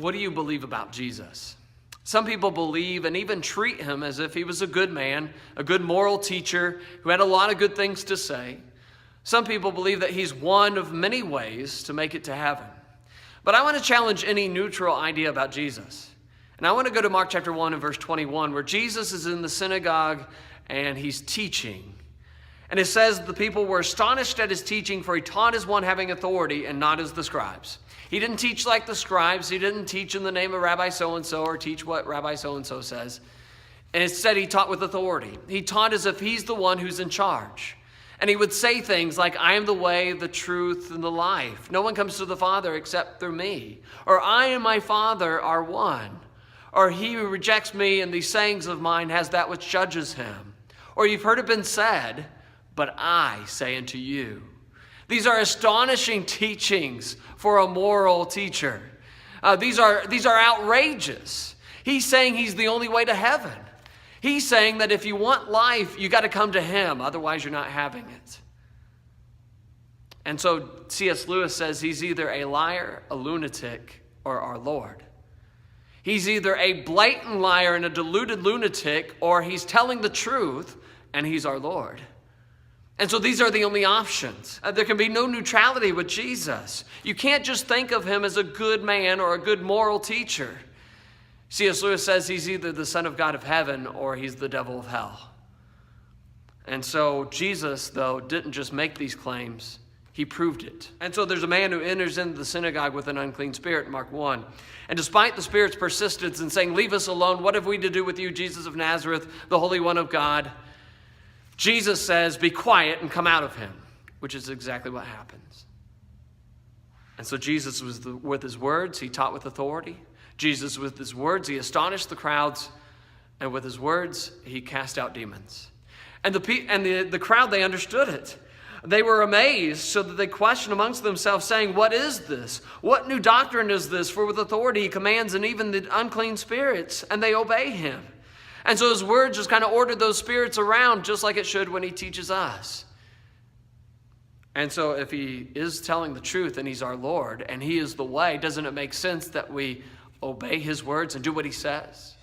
What do you believe about Jesus? Some people believe and even treat him as if he was a good man, a good moral teacher who had a lot of good things to say. Some people believe that he's one of many ways to make it to heaven. But I want to challenge any neutral idea about Jesus. And I want to go to Mark chapter 1 and verse 21, where Jesus is in the synagogue and he's teaching. And it says the people were astonished at his teaching, for he taught as one having authority and not as the scribes. He didn't teach like the scribes. He didn't teach in the name of Rabbi so-and-so or teach what Rabbi so-and-so says. And instead, he taught with authority. He taught as if he's the one who's in charge. And he would say things like, I am the way, the truth, and the life. No one comes to the Father except through me. Or I and my Father are one. Or he who rejects me and these sayings of mine has that which judges him. Or you've heard it been said, but I say unto you. These are astonishing teachings for a moral teacher. These are outrageous. He's saying he's the only way to heaven. He's saying that if you want life, you got to come to him. Otherwise, you're not having it. And so C.S. Lewis says he's either a liar, a lunatic, or our Lord. He's either a blatant liar and a deluded lunatic, or he's telling the truth and he's our Lord. And so these are the only options. There can be no neutrality with Jesus. You can't just think of him as a good man or a good moral teacher. C.S. Lewis says he's either the Son of God of heaven or he's the devil of hell. And so Jesus, though, didn't just make these claims. He proved it. And so there's a man who enters into the synagogue with an unclean spirit, Mark 1. And despite the spirit's persistence in saying, leave us alone, what have we to do with you, Jesus of Nazareth, the Holy One of God? Jesus says, be quiet and come out of him, which is exactly what happens. And so Jesus was with his words, he taught with authority. Jesus with his words, he astonished the crowds. And with his words, he cast out demons. And the crowd, they understood it. They were amazed, so that they questioned amongst themselves, saying, what is this? What new doctrine is this? For with authority he commands and even the unclean spirits, and they obey him. And so his word just kind of ordered those spirits around, just like it should when he teaches us. And so if he is telling the truth and he's our Lord and he is the way, doesn't it make sense that we obey his words and do what he says?